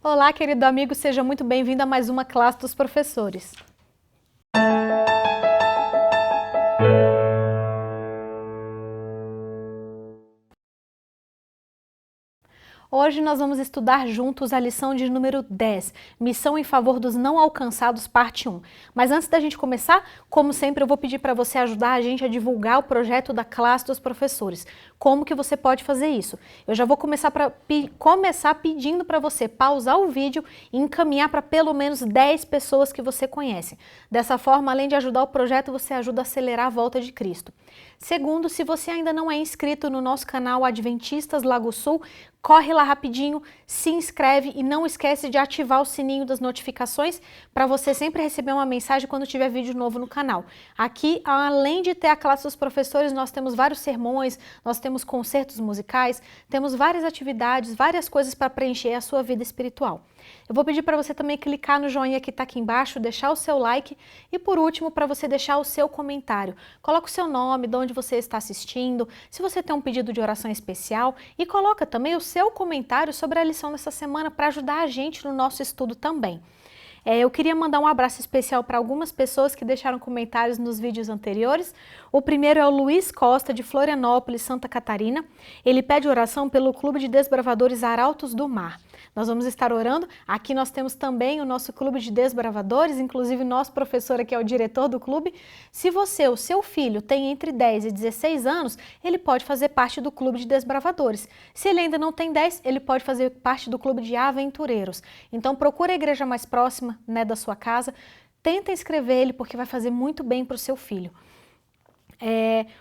Olá, querido amigo, seja muito bem-vindo a mais uma classe dos professores. Hoje nós vamos estudar juntos a lição de número 10, Missão em Favor dos Não Alcançados, parte 1. Mas antes da gente começar, como sempre, eu vou pedir para você ajudar a gente a divulgar o projeto da classe dos professores. Como que você pode fazer isso? Eu já vou começar pedindo para você pausar o vídeo e encaminhar para pelo menos 10 pessoas que você conhece. Dessa forma, além de ajudar o projeto, você ajuda a acelerar a volta de Cristo. Segundo, se você ainda não é inscrito no nosso canal Adventistas Lago Sul, corre lá rapidinho, se inscreve e não esquece de ativar o sininho das notificações para você sempre receber uma mensagem quando tiver vídeo novo no canal. Aqui, além de ter a classe dos professores, nós temos vários sermões, nós temos concertos musicais, temos várias atividades, várias coisas para preencher a sua vida espiritual. Eu vou pedir para você também clicar no joinha que está aqui embaixo, deixar o seu like e, por último, para você deixar o seu comentário. Coloca o seu nome, de onde você está assistindo, se você tem um pedido de oração especial e coloca também o seu comentário sobre a lição dessa semana para ajudar a gente no nosso estudo também. Eu queria mandar um abraço especial para algumas pessoas que deixaram comentários nos vídeos anteriores. O primeiro é o Luiz Costa, de Florianópolis, Santa Catarina. Ele pede oração pelo Clube de Desbravadores Arautos do Mar. Nós vamos estar orando. Aqui nós temos também o nosso Clube de Desbravadores, inclusive nosso professor aqui é o diretor do clube. Se você, o seu filho, tem entre 10 e 16 anos, ele pode fazer parte do Clube de Desbravadores. Se ele ainda não tem 10, ele pode fazer parte do Clube de Aventureiros. Então procure a igreja mais próxima, da sua casa, tenta inscrever ele porque vai fazer muito bem para o seu filho.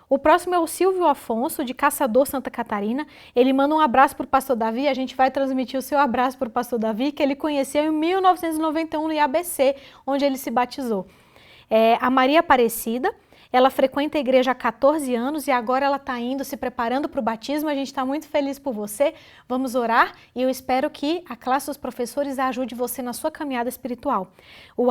O próximo é o Silvio Afonso, de Caçador, Santa Catarina. Ele manda um abraço para o pastor Davi, a gente vai transmitir o seu abraço para o pastor Davi, que ele conheceu em 1991 no IABC, onde ele se batizou. A Maria Aparecida, ela frequenta a igreja há 14 anos e agora ela está indo, se preparando para o batismo. A gente está muito feliz por você. Vamos orar e eu espero que a classe dos professores ajude você na sua caminhada espiritual. O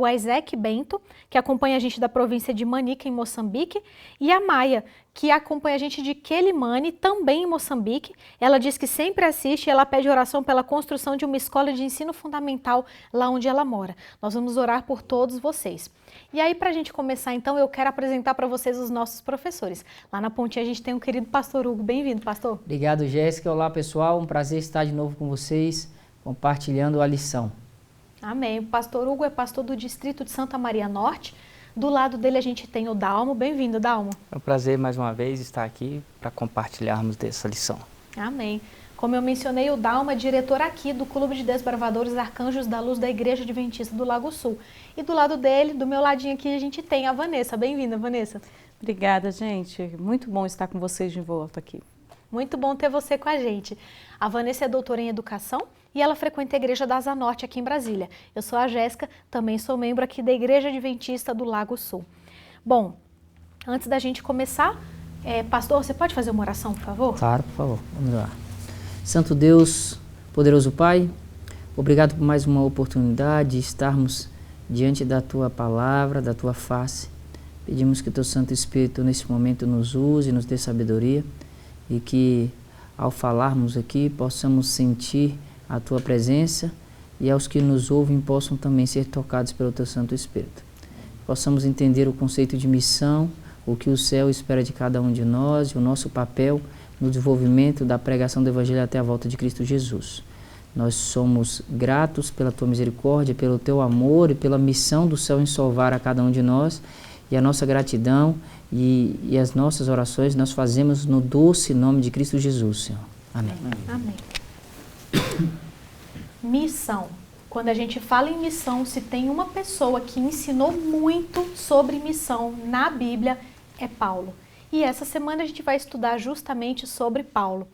Isaac Bento, que acompanha a gente da província de Manica, em Moçambique, e a Maia, que acompanha a gente de Quelimane, também em Moçambique. Ela diz que sempre assiste e ela pede oração pela construção de uma escola de ensino fundamental lá onde ela mora. Nós vamos orar por todos vocês. E aí, para a gente começar, então, eu quero apresentar para vocês os nossos professores. Lá na pontinha a gente tem o querido pastor Hugo. Bem-vindo, pastor. Obrigado, Jéssica. Olá, pessoal. Um prazer estar de novo com vocês, compartilhando a lição. Amém. O pastor Hugo é pastor do distrito de Santa Maria Norte. Do lado dele a gente tem o Dalmo. Bem-vindo, Dalmo. É um prazer mais uma vez estar aqui para compartilharmos dessa lição. Amém. Como eu mencionei, o Dalmo é diretor aqui do Clube de Desbravadores Arcanjos da Luz da Igreja Adventista do Lago Sul. E do lado dele, do meu ladinho aqui, a gente tem a Vanessa. Bem-vinda, Vanessa. Obrigada, gente. Muito bom estar com vocês de volta aqui. Muito bom ter você com a gente. A Vanessa é doutora em Educação e ela frequenta a Igreja da Asa Norte aqui em Brasília. Eu sou a Jéssica, também sou membro aqui da Igreja Adventista do Lago Sul. Bom, antes da gente começar, pastor, você pode fazer uma oração, por favor? Claro, por favor. Vamos lá. Santo Deus, poderoso Pai, obrigado por mais uma oportunidade de estarmos diante da Tua palavra, da Tua face. Pedimos que o Teu Santo Espírito nesse momento nos use, nos dê sabedoria e que ao falarmos aqui possamos sentir a Tua presença e aos que nos ouvem possam também ser tocados pelo Teu Santo Espírito. Possamos entender o conceito de missão, o que o céu espera de cada um de nós e o nosso papel no desenvolvimento da pregação do Evangelho até a volta de Cristo Jesus. Nós somos gratos pela Tua misericórdia, pelo Teu amor e pela missão do céu em salvar a cada um de nós. E a nossa gratidão e as nossas orações nós fazemos no doce nome de Cristo Jesus, Senhor. Amém. Amém. Missão. Quando a gente fala em missão, se tem uma pessoa que ensinou muito sobre missão na Bíblia, é Paulo. E essa semana a gente vai estudar justamente sobre Paulo.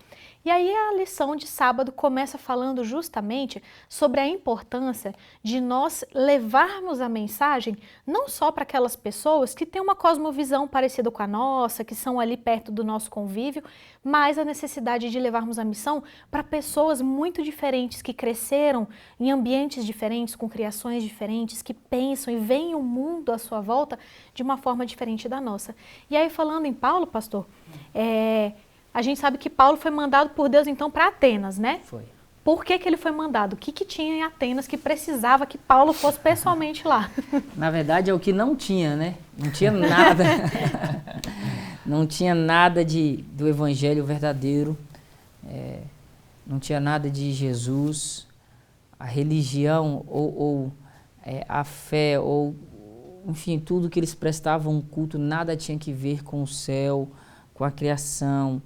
E aí a lição de sábado começa falando justamente sobre a importância de nós levarmos a mensagem não só para aquelas pessoas que têm uma cosmovisão parecida com a nossa, que são ali perto do nosso convívio, mas a necessidade de levarmos a missão para pessoas muito diferentes, que cresceram em ambientes diferentes, com criações diferentes, que pensam e veem o mundo à sua volta de uma forma diferente da nossa. E aí falando em Paulo, pastor, a gente sabe que Paulo foi mandado por Deus então para Atenas, né? Foi. Por que que ele foi mandado? O que que tinha em Atenas que precisava que Paulo fosse pessoalmente lá? Na verdade, é o que não tinha, né? Não tinha nada. Não tinha nada do evangelho verdadeiro. Não tinha nada de Jesus. A religião ou a fé, ou enfim, tudo que eles prestavam culto, nada tinha que ver com o céu, com a criação.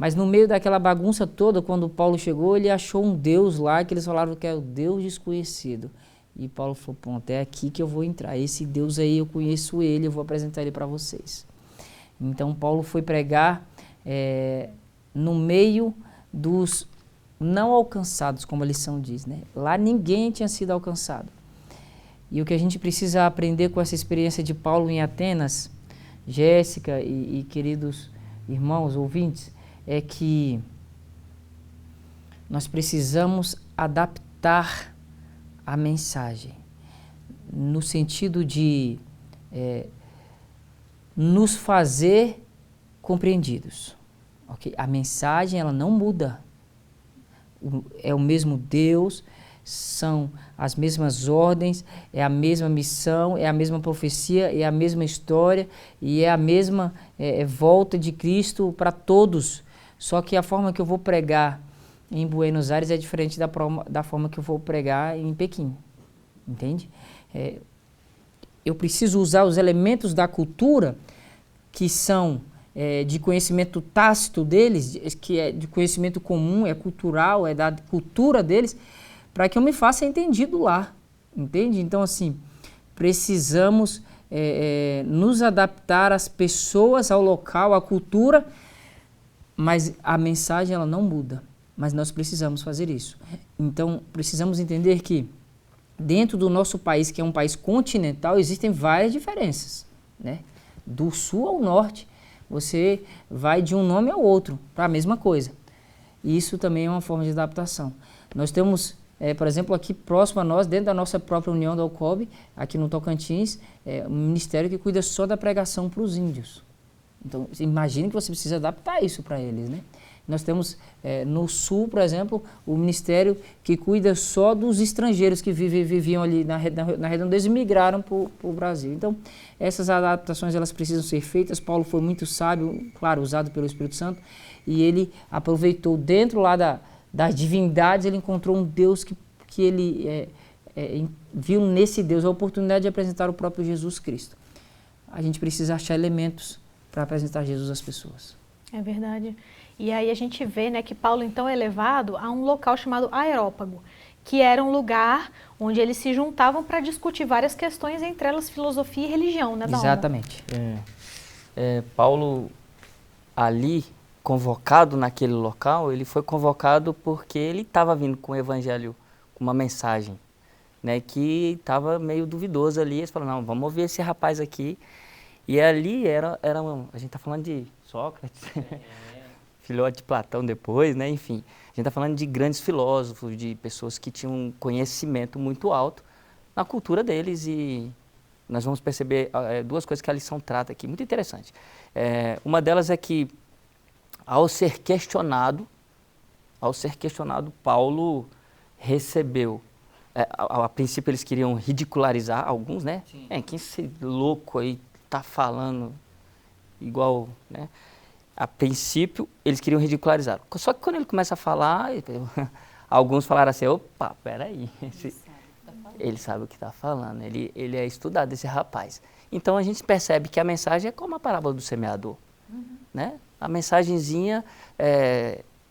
Mas no meio daquela bagunça toda, quando Paulo chegou, ele achou um Deus lá, que eles falaram que é o Deus desconhecido. E Paulo falou, pronto, é aqui que eu vou entrar. Esse Deus aí, eu conheço ele, eu vou apresentar ele para vocês. Então Paulo foi pregar no meio dos não alcançados, como a lição diz, né? Lá ninguém tinha sido alcançado. E o que a gente precisa aprender com essa experiência de Paulo em Atenas, Jéssica e queridos irmãos, ouvintes, é que nós precisamos adaptar a mensagem, no sentido de nos fazer compreendidos. Okay? A mensagem, ela não muda. É o mesmo Deus, são as mesmas ordens, é a mesma missão, é a mesma profecia, é a mesma história e é a mesma volta de Cristo para todos. Só que a forma que eu vou pregar em Buenos Aires é diferente da forma que eu vou pregar em Pequim, entende? Eu preciso usar os elementos da cultura que são de conhecimento tácito deles, que é de conhecimento comum, é cultural, é da cultura deles, para que eu me faça entendido lá, entende? Então, assim, precisamos nos adaptar às pessoas, ao local, à cultura, mas a mensagem ela não muda, mas nós precisamos fazer isso. Então, precisamos entender que dentro do nosso país, que é um país continental, existem várias diferenças, né? Do sul ao norte, você vai de um nome ao outro, para a mesma coisa. E isso também é uma forma de adaptação. Nós temos, por exemplo, aqui próximo a nós, dentro da nossa própria União da UCOB, aqui no Tocantins, um ministério que cuida só da pregação para os índios. Então, imagine que você precisa adaptar isso para eles, né? Nós temos no sul, por exemplo, o ministério que cuida só dos estrangeiros que viviam ali na Redondeza e migraram para o Brasil. Então, essas adaptações elas precisam ser feitas. Paulo foi muito sábio, claro, usado pelo Espírito Santo, e ele aproveitou dentro lá das divindades, ele encontrou um Deus que ele viu nesse Deus a oportunidade de apresentar o próprio Jesus Cristo. A gente precisa achar elementos para apresentar Jesus às pessoas. É verdade. E aí a gente vê, né, que Paulo então é levado a um local chamado Areópago, que era um lugar onde eles se juntavam para discutir várias questões, entre elas filosofia e religião, né, Dalma? Exatamente. Paulo, ali, convocado naquele local, ele foi convocado porque ele estava vindo com o evangelho, com uma mensagem, né, que estava meio duvidoso ali. Eles falaram, não, vamos ouvir esse rapaz aqui. E ali a gente está falando de Sócrates, filhote de Platão depois, né? Enfim, a gente está falando de grandes filósofos, de pessoas que tinham um conhecimento muito alto na cultura deles, e nós vamos perceber duas coisas que a lição trata aqui, muito interessante. Uma delas é que, ao ser questionado, Paulo recebeu, a princípio eles queriam ridicularizar alguns, né? Quem esse louco aí tá falando igual, né? A princípio, eles queriam ridicularizar. Só que quando ele começa a falar, alguns falaram assim, opa, peraí, ele sabe o que está falando, ele é estudado, esse rapaz. Então, a gente percebe que a mensagem é como a parábola do semeador, né? A mensagenzinha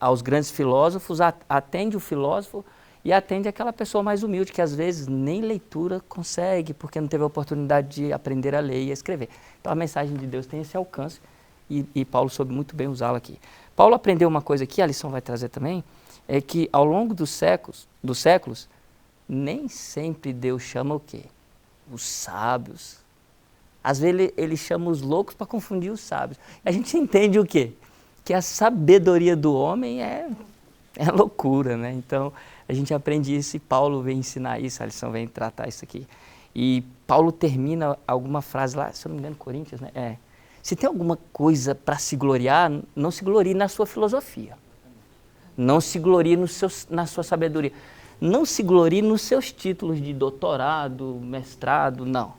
aos grandes filósofos, atende o filósofo e atende aquela pessoa mais humilde, que às vezes nem leitura consegue, porque não teve a oportunidade de aprender a ler e a escrever. Então, a mensagem de Deus tem esse alcance, e Paulo soube muito bem usá-la aqui. Paulo aprendeu uma coisa aqui, a lição vai trazer também, é que ao longo dos séculos, nem sempre Deus chama o quê? Os sábios. Às vezes ele chama os loucos para confundir os sábios. A gente entende o quê? Que a sabedoria do homem é loucura, né? Então, a gente aprende isso e Paulo vem ensinar isso, a lição vem tratar isso aqui. E Paulo termina alguma frase lá, se eu não me engano, Coríntios, né? Se tem alguma coisa para se gloriar, não se glorie na sua filosofia. Não se glorie na sua sabedoria. Não se glorie nos seus títulos de doutorado, mestrado, não.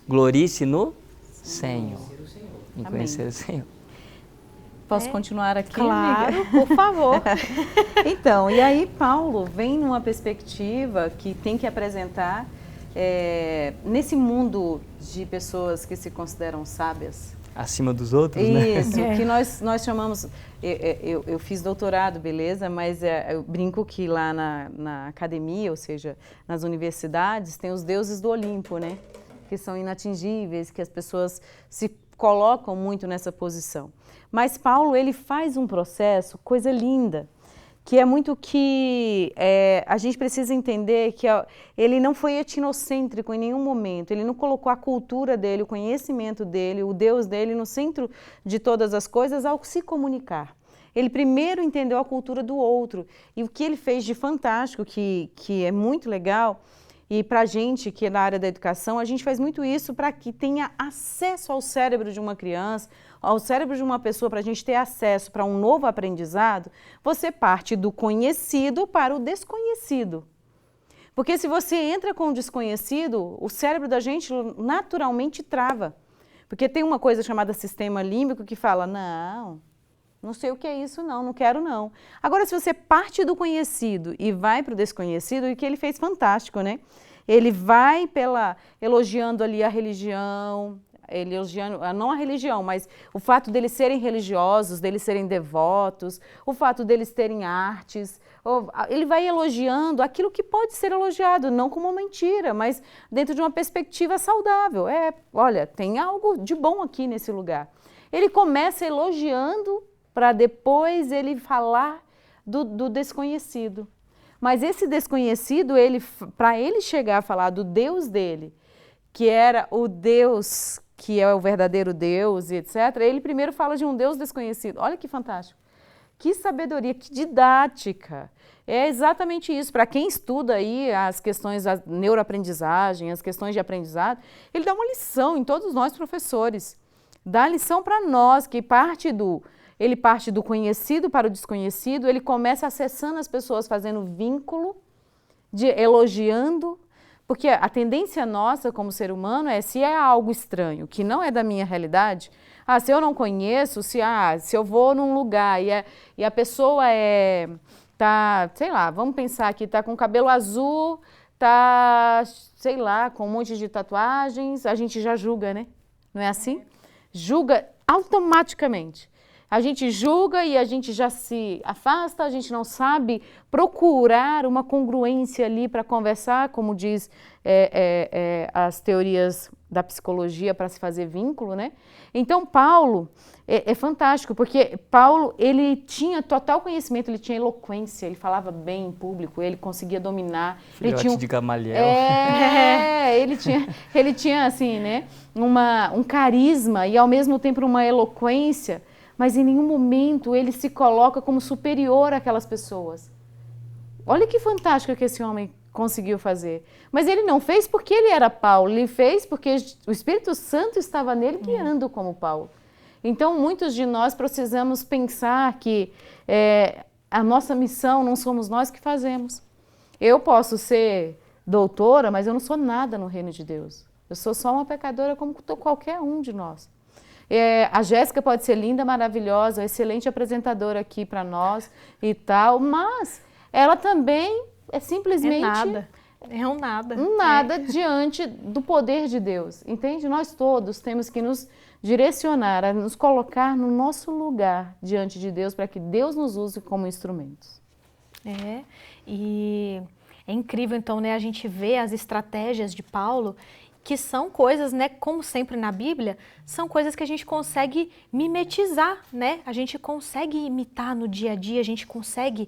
Glorie-se no Senhor. Em conhecer o Senhor. Posso continuar aqui, Claro, amiga? por favor. Então, e aí Paulo vem numa perspectiva que tem que apresentar nesse mundo de pessoas que se consideram sábias. Acima dos outros, né? Isso, que nós chamamos... Eu fiz doutorado, beleza, mas eu brinco que lá na academia, ou seja, nas universidades, tem os deuses do Olimpo, né? Que são inatingíveis, que as pessoas se colocam muito nessa posição. Mas Paulo, ele faz um processo, coisa linda, que é muito que a gente precisa entender que ele não foi etnocêntrico em nenhum momento, ele não colocou a cultura dele, o conhecimento dele, o Deus dele no centro de todas as coisas ao se comunicar. Ele primeiro entendeu a cultura do outro, e o que ele fez de fantástico, que é muito legal, e para a gente que é na área da educação, a gente faz muito isso para que tenha acesso ao cérebro de uma criança, ao cérebro de uma pessoa, para a gente ter acesso para um novo aprendizado. Você parte do conhecido para o desconhecido. Porque se você entra com o desconhecido, o cérebro da gente naturalmente trava. Porque tem uma coisa chamada sistema límbico que fala, não sei o que é isso não quero não. Agora, se você parte do conhecido e vai para o desconhecido, o que ele fez fantástico, né? Ele vai elogiando ali a religião, elogiando, não a religião, mas o fato deles serem religiosos, deles serem devotos, o fato deles terem artes. Ele vai elogiando aquilo que pode ser elogiado, não como uma mentira, mas dentro de uma perspectiva saudável. Olha, tem algo de bom aqui nesse lugar. Ele começa elogiando para depois ele falar do desconhecido. Mas esse desconhecido, para ele chegar a falar do Deus dele, que era o Deus, que é o verdadeiro Deus e etc., ele primeiro fala de um Deus desconhecido. Olha que fantástico. Que sabedoria, que didática. É exatamente isso. Para quem estuda aí as questões da neuroaprendizagem, as questões de aprendizado, ele dá uma lição em todos nós professores. Dá lição para nós, que ele parte do conhecido para o desconhecido, ele começa acessando as pessoas, fazendo vínculo, elogiando, porque a tendência nossa como ser humano se é algo estranho, que não é da minha realidade, se eu não conheço, se eu vou num lugar e a pessoa sei lá, vamos pensar aqui, tá com cabelo azul, tá, sei lá, com um monte de tatuagens, a gente já julga, né? Não é assim? Julga automaticamente. A gente julga e a gente já se afasta, a gente não sabe procurar uma congruência ali para conversar, como diz as teorias da psicologia para se fazer vínculo, né? Então, Paulo é fantástico, porque Paulo, ele tinha total conhecimento, ele tinha eloquência, ele falava bem em público, ele conseguia dominar. Filhote de Gamaliel. Ele tinha assim, né, um carisma e ao mesmo tempo uma eloquência, mas em nenhum momento ele se coloca como superior àquelas pessoas. Olha que fantástico que esse homem conseguiu fazer. Mas ele não fez porque ele era Paulo, ele fez porque o Espírito Santo estava nele guiando como Paulo. Então, muitos de nós precisamos pensar que a nossa missão não somos nós que fazemos. Eu posso ser doutora, mas eu não sou nada no reino de Deus. Eu sou só uma pecadora como qualquer um de nós. A Jéssica pode ser linda, maravilhosa, excelente apresentadora aqui para nós e tal, mas ela também é simplesmente... Um nada. Um nada diante do poder de Deus, entende? Nós todos temos que nos direcionar, a nos colocar no nosso lugar diante de Deus para que Deus nos use como instrumentos. E é incrível então, né, a gente vê as estratégias de Paulo, que são coisas, né, como sempre na Bíblia, são coisas que a gente consegue mimetizar, né? A gente consegue imitar no dia a dia, a gente consegue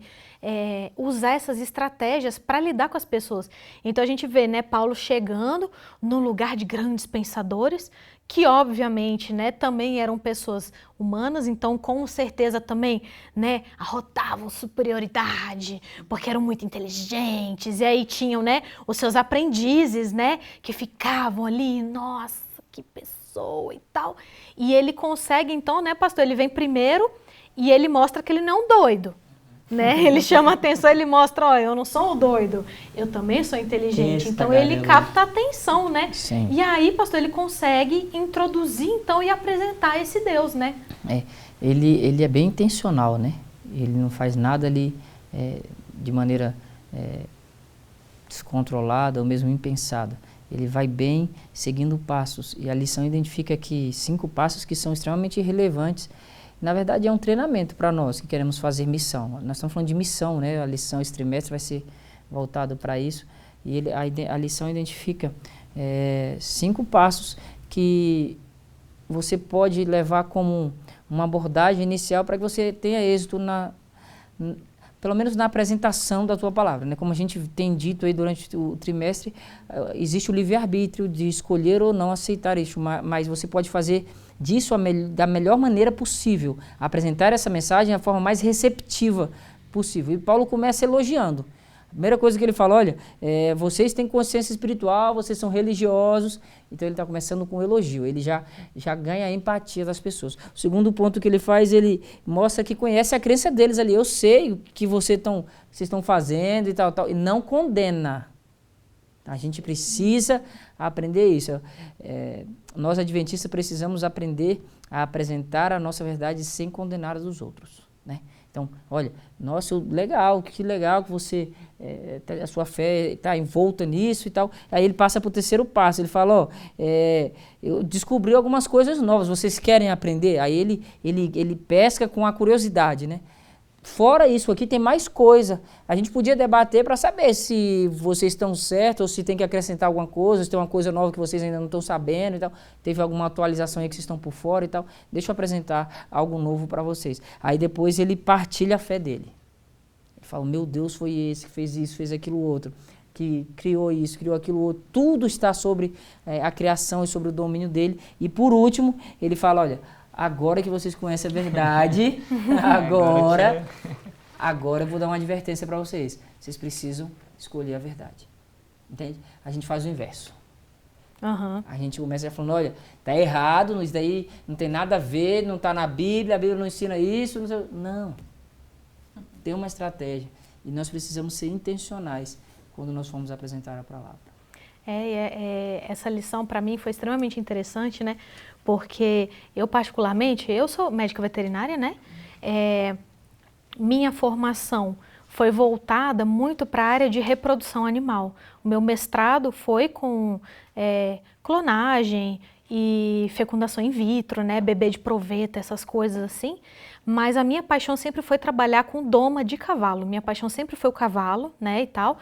usar essas estratégias para lidar com as pessoas. Então a gente vê, né, Paulo chegando no lugar de grandes pensadores, que obviamente, né, também eram pessoas humanas, então com certeza também, né, arrotavam superioridade, porque eram muito inteligentes, e aí tinham, né, os seus aprendizes, né, que ficavam ali, nossa, que pessoa e tal. E ele consegue então, né, pastor, ele vem primeiro e ele mostra que ele não é um doido. né? Ele chama atenção, ele mostra, ó, eu não sou um doido, eu também sou inteligente. Então ele capta a atenção, né? Sim. E aí, pastor, ele consegue introduzir então e apresentar esse Deus, né? Ele é bem intencional, né? Ele não faz nada ali de maneira descontrolada ou mesmo impensada. Ele vai bem seguindo passos, e a lição identifica aqui 5 passos que são extremamente relevantes. Na verdade, é um treinamento para nós que queremos fazer missão. Nós estamos falando de missão, né? A lição esse trimestre vai ser voltado para isso. E a lição identifica 5 passos que você pode levar como uma abordagem inicial para que você tenha êxito pelo menos na apresentação da tua palavra, né? Como a gente tem dito aí durante o trimestre, existe o livre-arbítrio de escolher ou não aceitar isso, mas você pode fazer disso da melhor maneira possível, apresentar essa mensagem da forma mais receptiva possível. E Paulo começa elogiando. A primeira coisa que ele fala, olha, vocês têm consciência espiritual, vocês são religiosos. Então ele está começando com um elogio, ele já ganha a empatia das pessoas. O segundo ponto que ele faz, ele mostra que conhece a crença deles ali. Eu sei o que vocês estão fazendo e tal, e não condena. A gente precisa aprender isso. Nós adventistas precisamos aprender a apresentar a nossa verdade sem condenar a dos outros, né? Então, olha, nossa, legal, que legal que você, a sua fé está envolta nisso e tal. Aí ele passa para o terceiro passo, ele fala, ó, eu descobri algumas coisas novas, vocês querem aprender? Aí ele pesca com a curiosidade, né? Fora isso aqui tem mais coisa. A gente podia debater para saber se vocês estão certos ou se tem que acrescentar alguma coisa, se tem uma coisa nova que vocês ainda não estão sabendo e tal. Teve alguma atualização aí que vocês estão por fora e tal. Deixa eu apresentar algo novo para vocês. Aí depois ele partilha a fé dele. Ele fala, meu Deus, foi esse que fez isso, fez aquilo outro, que criou isso, criou aquilo outro. Tudo está sobre a criação e sobre o domínio dele. E por último, ele fala, olha, agora que vocês conhecem a verdade, agora eu vou dar uma advertência para vocês. Vocês precisam escolher a verdade. Entende? A gente faz o inverso. Uhum. A gente começa falando, olha, tá errado, isso daí não tem nada a ver, não está na Bíblia, a Bíblia não ensina isso. Não. Tem uma estratégia. E nós precisamos ser intencionais quando nós formos apresentar a palavra. Essa lição para mim foi extremamente interessante, né? Porque eu particularmente, eu sou médica veterinária, né? Minha formação foi voltada muito para a área de reprodução animal. O meu mestrado foi com clonagem e fecundação in vitro, né? Bebê de proveta, essas coisas assim. Mas a minha paixão sempre foi trabalhar com doma de cavalo. Minha paixão sempre foi o cavalo, né? E tal.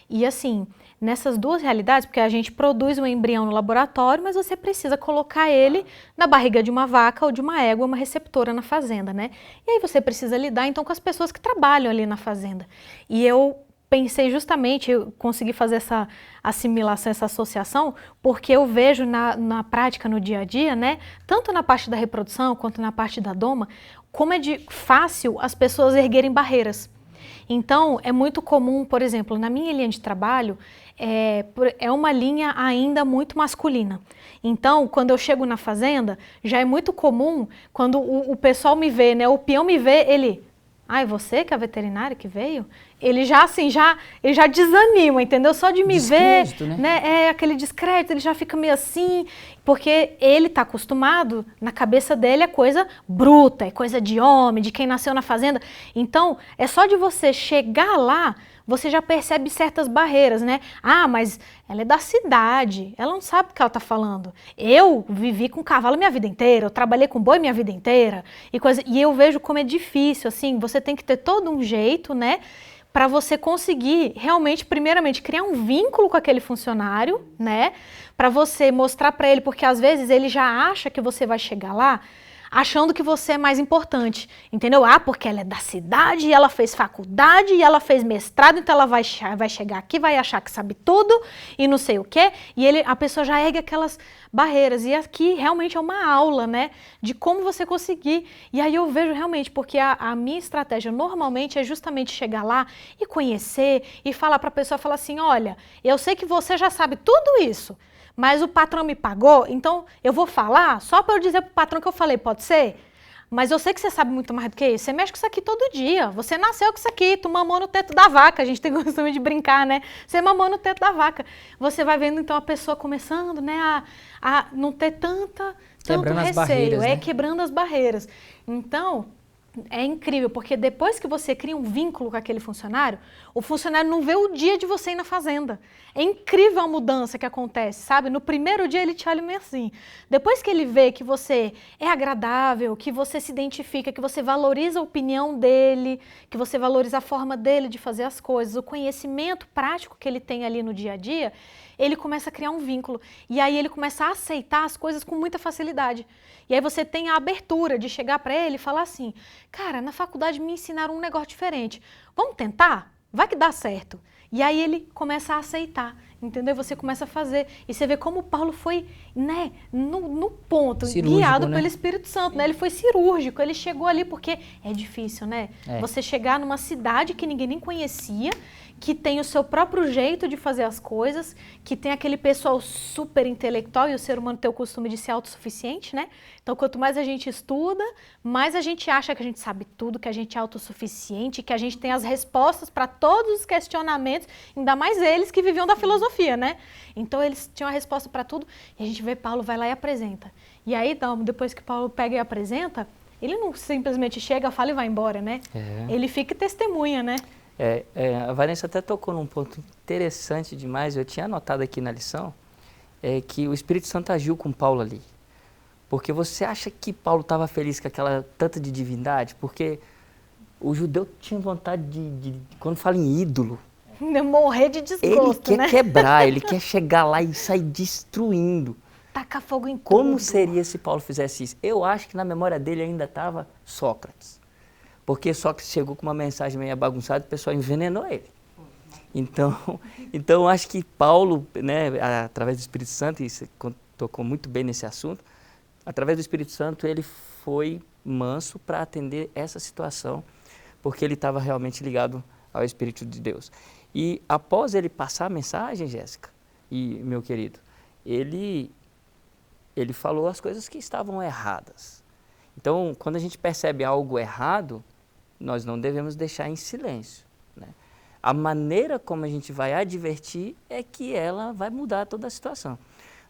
E assim, nessas duas realidades, porque a gente produz um embrião no laboratório, mas você precisa colocar ele na barriga de uma vaca ou de uma égua, uma receptora na fazenda, né? E aí você precisa lidar então com as pessoas que trabalham ali na fazenda. E eu pensei justamente, eu consegui fazer essa assimilação, essa associação, porque eu vejo na prática, no dia a dia, né? Tanto na parte da reprodução quanto na parte da doma, como é fácil as pessoas erguerem barreiras. Então, é muito comum, por exemplo, na minha linha de trabalho, é uma linha ainda muito masculina. Então, quando eu chego na fazenda, já é muito comum, quando o pessoal me vê, né, o peão me vê, ele... Ah, é você que é a veterinária que veio? Ele já assim, ele já desanima, entendeu? Só de me ver, né? Aquele descrédito, ele já fica meio assim, porque ele está acostumado, na cabeça dele é coisa bruta, é coisa de homem, de quem nasceu na fazenda. Então, é só de você chegar lá, você já percebe certas barreiras, né? Ah, mas ela é da cidade, ela não sabe o que ela está falando. Eu vivi com cavalo minha vida inteira, eu trabalhei com boi minha vida inteira, e eu vejo como é difícil, assim, você tem que ter todo um jeito, né? Para você conseguir realmente, primeiramente, criar um vínculo com aquele funcionário, né? Para você mostrar para ele, porque às vezes ele já acha que você vai chegar lá achando que você é mais importante, entendeu? Ah, porque ela é da cidade, e ela fez faculdade, e ela fez mestrado, então ela vai chegar aqui, vai achar que sabe tudo, e não sei o quê, e a pessoa já ergue aquelas barreiras, e aqui realmente é uma aula, né, de como você conseguir, e aí eu vejo realmente, porque a minha estratégia normalmente é justamente chegar lá e conhecer, e falar para a pessoa, falar assim, olha, eu sei que você já sabe tudo isso, mas o patrão me pagou, então eu vou falar só para eu dizer para o patrão que eu falei, pode ser? mas eu sei que você sabe muito mais do que isso. Você mexe com isso aqui todo dia. Você nasceu com isso aqui, tu mamou no teto da vaca. A gente tem costume de brincar, né? Você mamou no teto da vaca. Você vai vendo, então, a pessoa começando, né, a não ter tanto Quebrando as receio. barreiras, né? Quebrando as barreiras. Então, é incrível, porque depois que você cria um vínculo com aquele funcionário, o funcionário não vê o dia de você ir na fazenda. É incrível a mudança que acontece, sabe? No primeiro dia ele te olha meio assim. Depois que ele vê que você é agradável, que você se identifica, que você valoriza a opinião dele, que você valoriza a forma dele de fazer as coisas, o conhecimento prático que ele tem ali no dia a dia, ele começa a criar um vínculo. E aí ele começa a aceitar as coisas com muita facilidade. E aí você tem a abertura de chegar para ele e falar assim, cara, na faculdade me ensinaram um negócio diferente. Vamos tentar? Vai que dá certo. E aí ele começa a aceitar, entendeu? Você começa a fazer. E você vê como Paulo foi, né, no ponto, cirúrgico, guiado né? pelo Espírito Santo, né? Ele foi cirúrgico, ele chegou ali porque é difícil, né? É. Você chegar numa cidade que ninguém nem conhecia, que tem o seu próprio jeito de fazer as coisas, que tem aquele pessoal super intelectual e o ser humano tem o costume de ser autossuficiente, né? Então, quanto mais a gente estuda, mais a gente acha que a gente sabe tudo, que a gente é autossuficiente, que a gente tem as respostas para todos os questionamentos, ainda mais eles que viviam da filosofia, né? Então, eles tinham a resposta para tudo e a gente vê Paulo vai lá e apresenta. E aí, então, depois que Paulo pega e apresenta, ele não simplesmente chega, fala e vai embora, né? Ele fica e testemunha, né? A Vanessa até tocou num ponto interessante demais, eu tinha anotado aqui na lição, que o Espírito Santo agiu com Paulo ali. Porque você acha que Paulo estava feliz com aquela tanta de divindade? Porque o judeu tinha vontade quando fala em ídolo, Morrer de desgosto, ele quer né? quebrar, ele quer chegar lá e sair destruindo. Tacar fogo em tudo. Como seria se Paulo fizesse isso? Eu acho que na memória dele ainda estava Sócrates. Porque Sócrates chegou com uma mensagem meio bagunçada e o pessoal envenenou ele. Então eu acho que Paulo, né, através do Espírito Santo, e você tocou muito bem nesse assunto, através do Espírito Santo ele foi manso para atender essa situação, porque ele estava realmente ligado ao Espírito de Deus. E após ele passar a mensagem, Jéssica e meu querido, ele falou as coisas que estavam erradas. Então, quando a gente percebe algo errado, nós não devemos deixar em silêncio, né? A maneira como a gente vai advertir é que ela vai mudar toda a situação.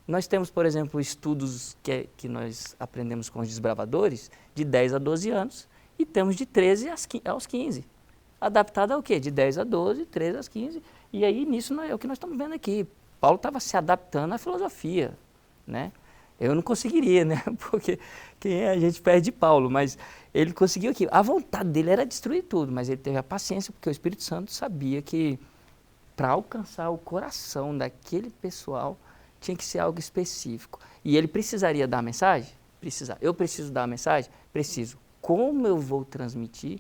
Nós temos, por exemplo, estudos que nós aprendemos com os desbravadores de 10 a 12 anos e temos de 13 aos 15. Adaptado ao quê? De 10 a 12, 13 aos 15. E aí, nisso é o que nós estamos vendo aqui. Paulo estava se adaptando à filosofia, né? Eu não conseguiria, né? Porque quem é a gente perde Paulo, mas ele conseguiu aquilo. A vontade dele era destruir tudo, mas ele teve a paciência, porque o Espírito Santo sabia que para alcançar o coração daquele pessoal tinha que ser algo específico. E ele precisaria dar a mensagem? Precisar. Eu preciso dar a mensagem? Preciso. Como eu vou transmitir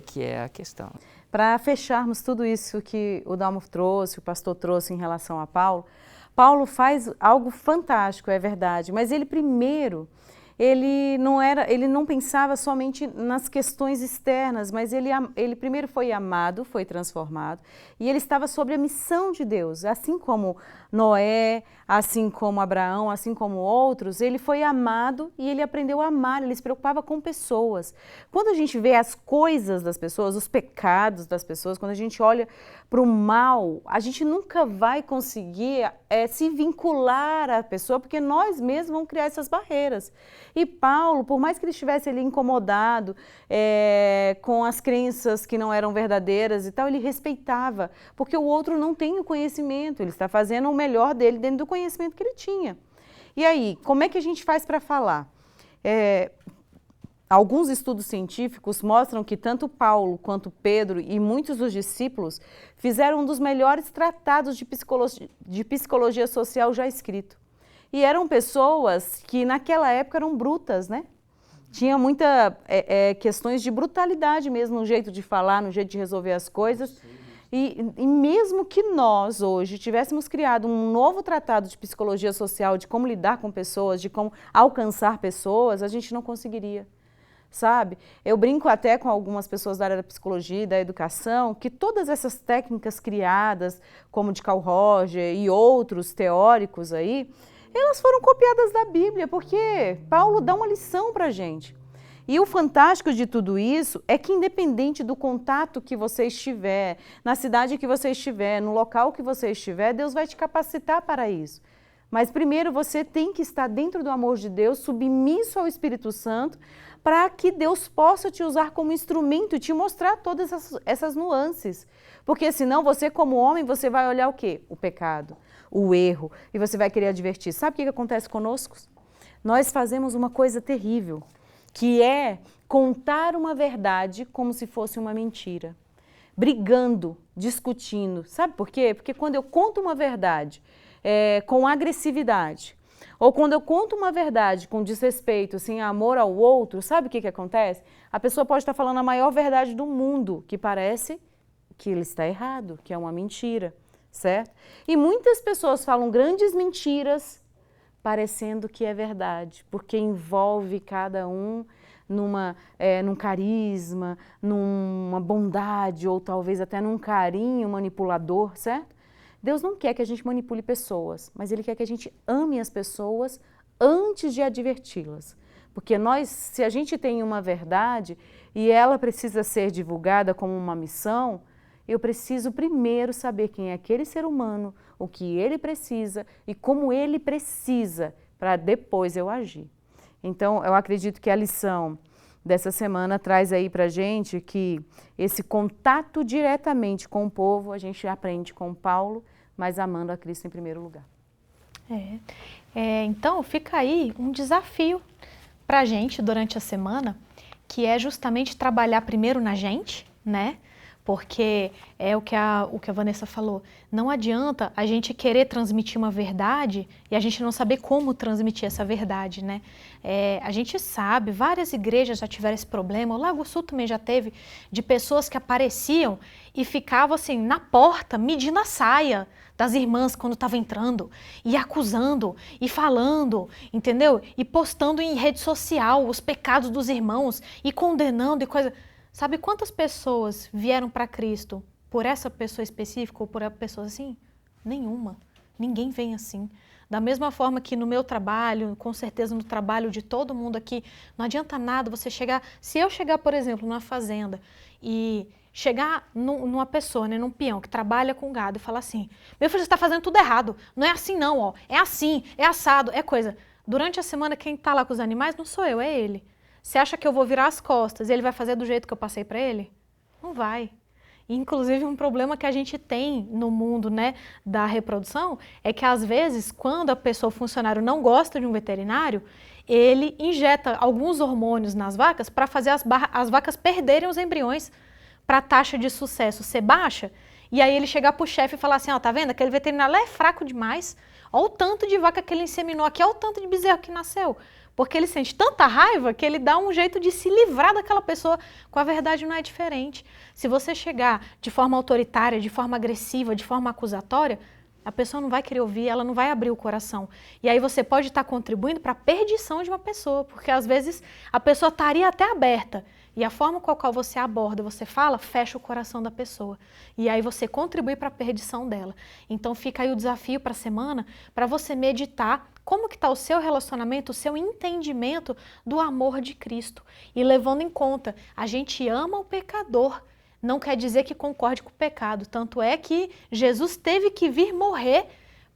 que é a questão. Para fecharmos tudo isso que o Dalmo trouxe, o pastor trouxe em relação a Paulo, Paulo faz algo fantástico, é verdade, mas ele primeiro, ele não pensava somente nas questões externas, mas ele primeiro foi amado, foi transformado, e ele estava sobre a missão de Deus, assim como Noé, assim como Abraão, assim como outros, ele foi amado e ele aprendeu a amar, ele se preocupava com pessoas. Quando a gente vê as coisas das pessoas, os pecados das pessoas, quando a gente olha para o mal, a gente nunca vai conseguir se vincular à pessoa, porque nós mesmos vamos criar essas barreiras. E Paulo, por mais que ele estivesse ali incomodado com as crenças que não eram verdadeiras e tal, ele respeitava, porque o outro não tem o conhecimento, ele está fazendo o melhor dele dentro do conhecimento que ele tinha. E aí, como é que a gente faz para falar? Alguns estudos científicos mostram que tanto Paulo quanto Pedro e muitos dos discípulos fizeram um dos melhores tratados de psicologia social já escrito. E eram pessoas que naquela época eram brutas, né? Tinha muita questões de brutalidade mesmo no jeito de falar, no jeito de resolver as coisas. E mesmo que nós hoje tivéssemos criado um novo tratado de psicologia social, de como lidar com pessoas, de como alcançar pessoas, a gente não conseguiria. Sabe? Eu brinco até com algumas pessoas da área da psicologia e da educação que todas essas técnicas criadas, como de Carl Roger e outros teóricos aí, elas foram copiadas da Bíblia, porque Paulo dá uma lição para a gente. E o fantástico de tudo isso é que independente do contato que você estiver, na cidade que você estiver, no local que você estiver, Deus vai te capacitar para isso. Mas primeiro você tem que estar dentro do amor de Deus, submisso ao Espírito Santo, para que Deus possa te usar como instrumento e te mostrar todas essas nuances. Porque senão você como homem, você vai olhar o quê? O pecado, o erro, e você vai querer advertir. Sabe o que acontece conosco? Nós fazemos uma coisa terrível, que é contar uma verdade como se fosse uma mentira. Brigando, discutindo. Sabe por quê? Porque quando eu conto uma verdade com agressividade, ou quando eu conto uma verdade com desrespeito, sem amor ao outro, sabe o que acontece? A pessoa pode estar falando a maior verdade do mundo, que parece que ele está errado, que é uma mentira, certo? E muitas pessoas falam grandes mentiras, parecendo que é verdade, porque envolve cada um num carisma, numa bondade, ou talvez até num carinho manipulador, certo? Deus não quer que a gente manipule pessoas, mas Ele quer que a gente ame as pessoas antes de adverti-las. Porque se a gente tem uma verdade e ela precisa ser divulgada como uma missão, eu preciso primeiro saber quem é aquele ser humano, o que ele precisa e como ele precisa, para depois eu agir. Então, eu acredito que a lição dessa semana traz aí para a gente que esse contato diretamente com o povo, a gente aprende com Paulo, mas amando a Cristo em primeiro lugar. Então, fica aí um desafio para a gente durante a semana, que é justamente trabalhar primeiro na gente, né? Porque é o que a Vanessa falou, não adianta a gente querer transmitir uma verdade e a gente não saber como transmitir essa verdade, né? A gente sabe, várias igrejas já tiveram esse problema, o Lago Sul também já teve, de pessoas que apareciam e ficavam assim, na porta, medindo a saia das irmãs quando estavam entrando, e acusando, e falando, entendeu? E postando em rede social os pecados dos irmãos, e condenando e coisa... Sabe quantas pessoas vieram para Cristo por essa pessoa específica ou por pessoas assim? Nenhuma. Ninguém vem assim. Da mesma forma que no meu trabalho, com certeza no trabalho de todo mundo aqui, não adianta nada você chegar... Se eu chegar, por exemplo, numa fazenda e chegar numa pessoa, né, num peão que trabalha com gado e falar assim, meu filho, você está fazendo tudo errado. Não é assim não, ó. É assim, é assado, é coisa. Durante a semana quem está lá com os animais não sou eu, é ele. Você acha que eu vou virar as costas e ele vai fazer do jeito que eu passei para ele? Não vai. Inclusive, um problema que a gente tem no mundo, né, da reprodução é que, às vezes, quando a pessoa, o funcionário, não gosta de um veterinário, ele injeta alguns hormônios nas vacas para fazer as vacas perderem os embriões, para a taxa de sucesso ser baixa. E aí ele chegar para o chefe e falar assim, ó, tá vendo? Aquele veterinário lá é fraco demais. Olha o tanto de vaca que ele inseminou aqui, olha o tanto de bezerro que nasceu. Porque ele sente tanta raiva que ele dá um jeito de se livrar daquela pessoa, com a verdade não é diferente. Se você chegar de forma autoritária, de forma agressiva, de forma acusatória, a pessoa não vai querer ouvir, ela não vai abrir o coração. E aí você pode estar contribuindo para a perdição de uma pessoa, porque às vezes a pessoa estaria até aberta, e a forma com a qual você aborda, você fala, fecha o coração da pessoa. E aí você contribui para a perdição dela. Então fica aí o desafio para a semana, para você meditar como que está o seu relacionamento, o seu entendimento do amor de Cristo. E levando em conta, a gente ama o pecador, não quer dizer que concorde com o pecado. Tanto é que Jesus teve que vir morrer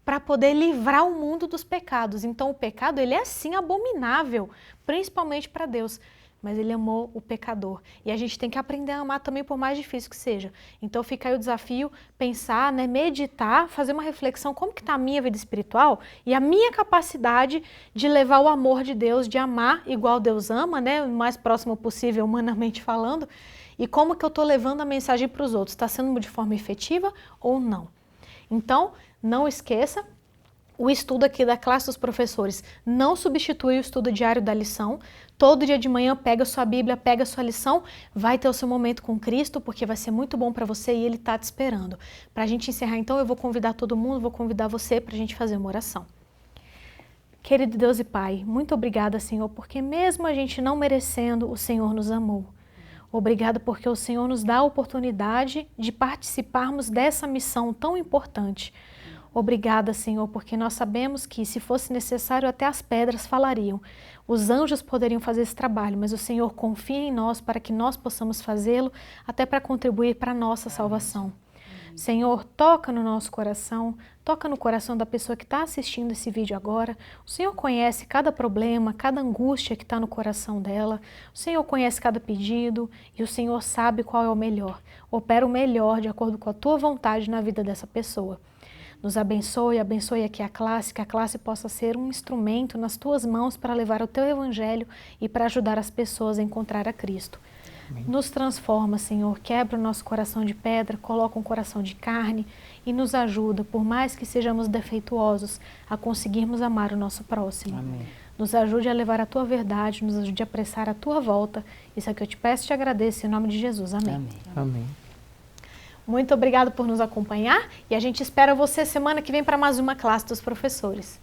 para poder livrar o mundo dos pecados. Então o pecado, ele é sim abominável, principalmente para Deus. Mas ele amou o pecador. E a gente tem que aprender a amar também, por mais difícil que seja. Então fica aí o desafio, pensar, né, meditar, fazer uma reflexão, como que está a minha vida espiritual e a minha capacidade de levar o amor de Deus, de amar igual Deus ama, né, o mais próximo possível, humanamente falando, e como que eu estou levando a mensagem para os outros, está sendo de forma efetiva ou não. Então, não esqueça, o estudo aqui da classe dos professores não substitui o estudo diário da lição. Todo dia de manhã pega a sua Bíblia, pega a sua lição, vai ter o seu momento com Cristo, porque vai ser muito bom para você e Ele está te esperando. Para a gente encerrar então, eu vou convidar todo mundo, vou convidar você para a gente fazer uma oração. Querido Deus e Pai, muito obrigada, Senhor, porque mesmo a gente não merecendo, o Senhor nos amou. Obrigada porque o Senhor nos dá a oportunidade de participarmos dessa missão tão importante. Obrigada, Senhor, porque nós sabemos que, se fosse necessário, até as pedras falariam. Os anjos poderiam fazer esse trabalho, mas o Senhor confia em nós para que nós possamos fazê-lo, até para contribuir para a nossa salvação. Senhor, toca no nosso coração, toca no coração da pessoa que está assistindo esse vídeo agora. O Senhor conhece cada problema, cada angústia que está no coração dela. O Senhor conhece cada pedido e o Senhor sabe qual é o melhor. Opera o melhor de acordo com a tua vontade na vida dessa pessoa. Nos abençoe, abençoe aqui a que a classe possa ser um instrumento nas tuas mãos para levar o teu evangelho e para ajudar as pessoas a encontrar a Cristo. Amém. Nos transforma, Senhor, quebra o nosso coração de pedra, coloca um coração de carne e nos ajuda, por mais que sejamos defeituosos, a conseguirmos amar o nosso próximo. Amém. Nos ajude a levar a tua verdade, nos ajude a apressar a tua volta. Isso é o que eu te peço e te agradeço, em nome de Jesus. Amém. Amém. Amém. Muito obrigado por nos acompanhar e a gente espera você semana que vem para mais uma classe dos professores.